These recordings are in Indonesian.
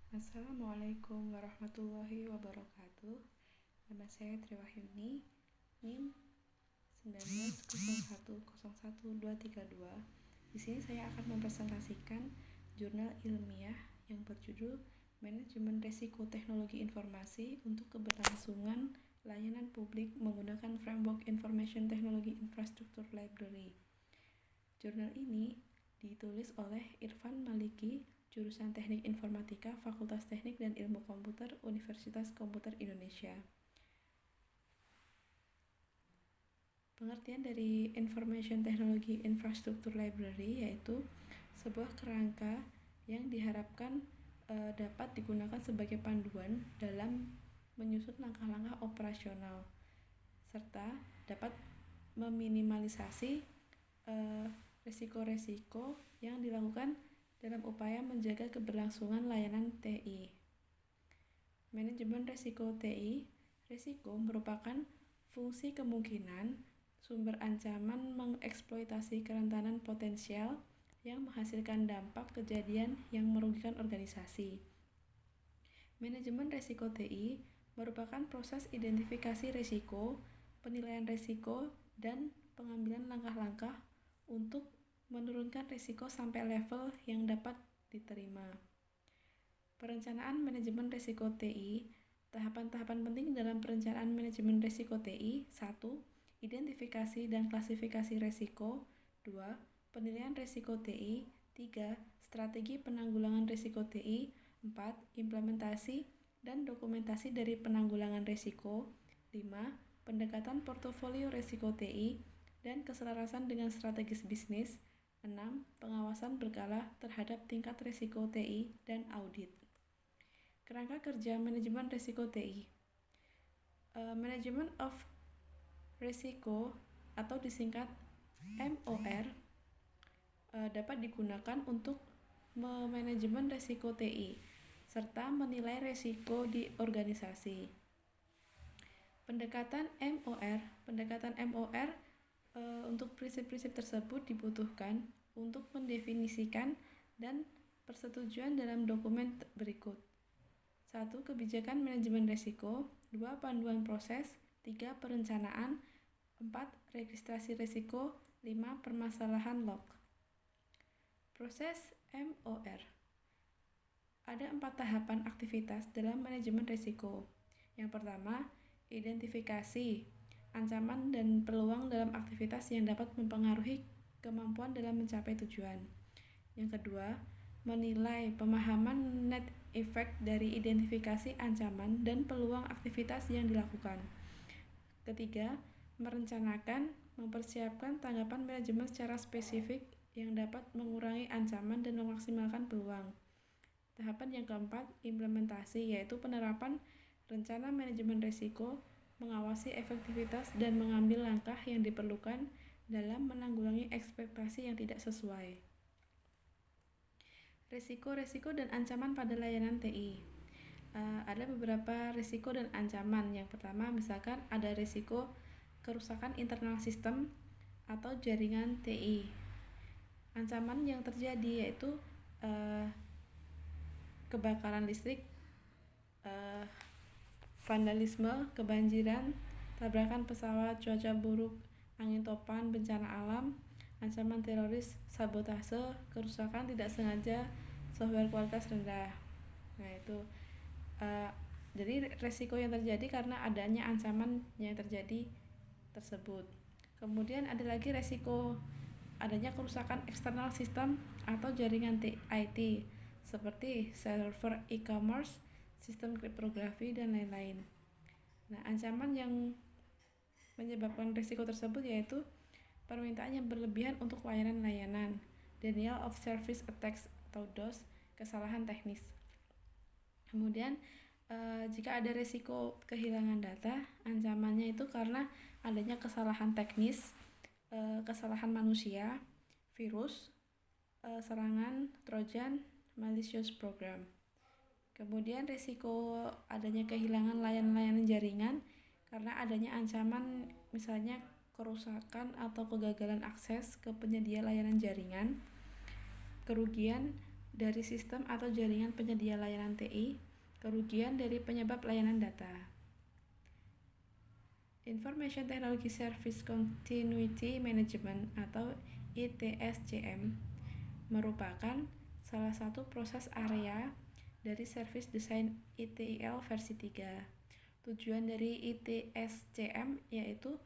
Assalamualaikum warahmatullahi wabarakatuh. Nama saya Triwahyuni, NIM 190101232. Di sini saya akan mempresentasikan jurnal ilmiah yang berjudul Manajemen Risiko Teknologi Informasi untuk Keberlangsungan Layanan Publik Menggunakan Framework Information Technology Infrastructure Library. Jurnal ini ditulis oleh Irfan Maliki, jurusan Teknik Informatika, Fakultas Teknik dan Ilmu Komputer, Universitas Komputer Indonesia. Pengertian dari Information Technology Infrastructure Library yaitu sebuah kerangka yang diharapkan dapat digunakan sebagai panduan dalam menyusun langkah-langkah operasional serta dapat meminimalisasi risiko-risiko yang dilakukan dalam upaya menjaga keberlangsungan layanan TI. Manajemen risiko TI. Risiko merupakan fungsi kemungkinan sumber ancaman mengeksploitasi kerentanan potensial yang menghasilkan dampak kejadian yang merugikan organisasi. Manajemen risiko TI merupakan proses identifikasi risiko, penilaian risiko, dan pengambilan langkah-langkah untuk menurunkan risiko sampai level yang dapat diterima. Perencanaan manajemen risiko TI. Tahapan-tahapan penting dalam perencanaan manajemen risiko TI. 1. Identifikasi dan klasifikasi risiko. 2. Penilaian risiko TI. 3. Strategi penanggulangan risiko TI. 4. Implementasi dan dokumentasi dari penanggulangan risiko. 5. Pendekatan portofolio risiko TI dan keselarasan dengan strategis bisnis. 6. Pengawasan berkala terhadap tingkat risiko TI dan audit. Kerangka kerja manajemen risiko TI. Management of Risiko atau disingkat MOR dapat digunakan untuk memanajemen risiko TI serta menilai risiko di organisasi. Pendekatan MOR untuk prinsip-prinsip tersebut dibutuhkan untuk mendefinisikan dan persetujuan dalam dokumen berikut. 1. Kebijakan manajemen risiko. 2. Panduan proses. 3. Perencanaan. 4. Registrasi risiko. 5. Permasalahan log. Proses MOR. Ada 4 tahapan aktivitas dalam manajemen risiko. Yang pertama, identifikasi ancaman dan peluang dalam aktivitas yang dapat mempengaruhi kemampuan dalam mencapai tujuan. Yang kedua, menilai pemahaman net effect dari identifikasi ancaman dan peluang aktivitas yang dilakukan. Ketiga, merencanakan, mempersiapkan tanggapan manajemen secara spesifik yang dapat mengurangi ancaman dan memaksimalkan peluang. Tahapan yang keempat, implementasi, yaitu penerapan rencana manajemen risiko, mengawasi efektivitas dan mengambil langkah yang diperlukan dalam menanggulangi ekspektasi yang tidak sesuai. Risiko-risiko dan ancaman pada layanan TI. Ada beberapa risiko dan ancaman. Yang pertama, misalkan ada risiko kerusakan internal sistem atau jaringan TI. Ancaman yang terjadi yaitu kebakaran listrik, vandalisme, kebanjiran, tabrakan pesawat, cuaca buruk, angin topan, bencana alam, ancaman teroris, sabotase, kerusakan tidak sengaja, software kualitas rendah. Nah itu jadi resiko yang terjadi karena adanya ancaman yang terjadi tersebut. Kemudian ada lagi resiko adanya kerusakan eksternal sistem atau jaringan IT seperti server e-commerce, sistem kriptografi, dan lain-lain. Nah, ancaman yang menyebabkan risiko tersebut yaitu permintaan yang berlebihan untuk layanan-layanan, denial of service attacks atau DOS, kesalahan teknis. Kemudian, jika ada risiko kehilangan data, ancamannya itu karena adanya kesalahan teknis, kesalahan manusia, virus, serangan, trojan, malicious program. Kemudian risiko adanya kehilangan layanan jaringan karena adanya ancaman misalnya kerusakan atau kegagalan akses ke penyedia layanan jaringan. Kerugian dari sistem atau jaringan penyedia layanan TI, kerugian dari penyebab layanan data. Information Technology Service Continuity Management atau ITSCM merupakan salah satu proses area dari Service Design ITIL versi 3. Tujuan dari ITSCM yaitu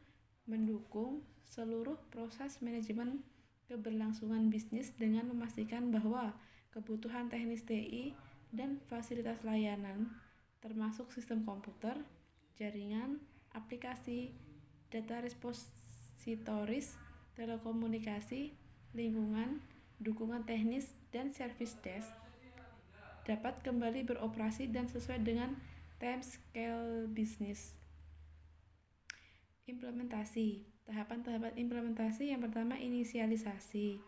mendukung seluruh proses manajemen keberlangsungan bisnis dengan memastikan bahwa kebutuhan teknis TI dan fasilitas layanan termasuk sistem komputer, jaringan, aplikasi, data repositories, telekomunikasi, lingkungan, dukungan teknis, dan service desk dapat kembali beroperasi dan sesuai dengan timescale bisnis. Implementasi. Tahapan-tahapan implementasi yang pertama inisialisasi.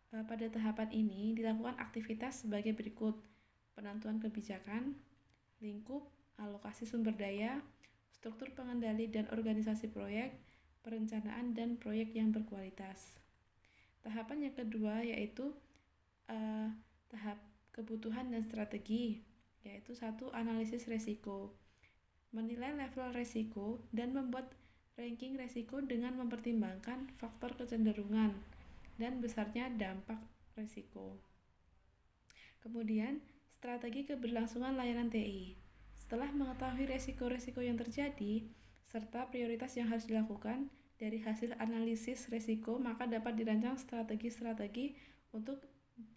Pada tahapan ini dilakukan aktivitas sebagai berikut: penentuan kebijakan, lingkup, alokasi sumber daya, struktur pengendali dan organisasi proyek, perencanaan dan proyek yang berkualitas. Tahapan yang kedua yaitu tahap kebutuhan dan strategi, yaitu 1. Analisis resiko. Menilai level resiko dan membuat ranking resiko dengan mempertimbangkan faktor kecenderungan dan besarnya dampak resiko. Kemudian, strategi keberlangsungan layanan TI. Setelah mengetahui resiko-resiko yang terjadi serta prioritas yang harus dilakukan dari hasil analisis resiko, maka dapat dirancang strategi-strategi untuk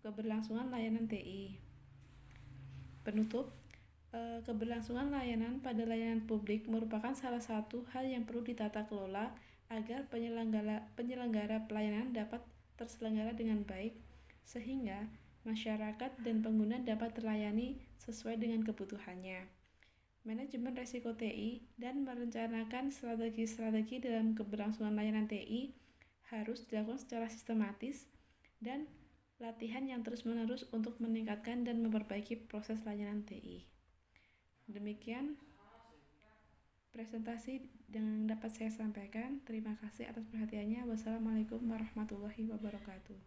keberlangsungan layanan TI. Penutup, keberlangsungan layanan pada layanan publik merupakan salah satu hal yang perlu ditata kelola agar penyelenggara pelayanan dapat terselenggara dengan baik, sehingga masyarakat dan pengguna dapat terlayani sesuai dengan kebutuhannya. Manajemen resiko TI dan merencanakan strategi-strategi dalam keberlangsungan layanan TI harus dilakukan secara sistematis dan latihan yang terus-menerus untuk meningkatkan dan memperbaiki proses layanan TI. Demikian presentasi yang dapat saya sampaikan. Terima kasih atas perhatiannya. Wassalamualaikum warahmatullahi wabarakatuh.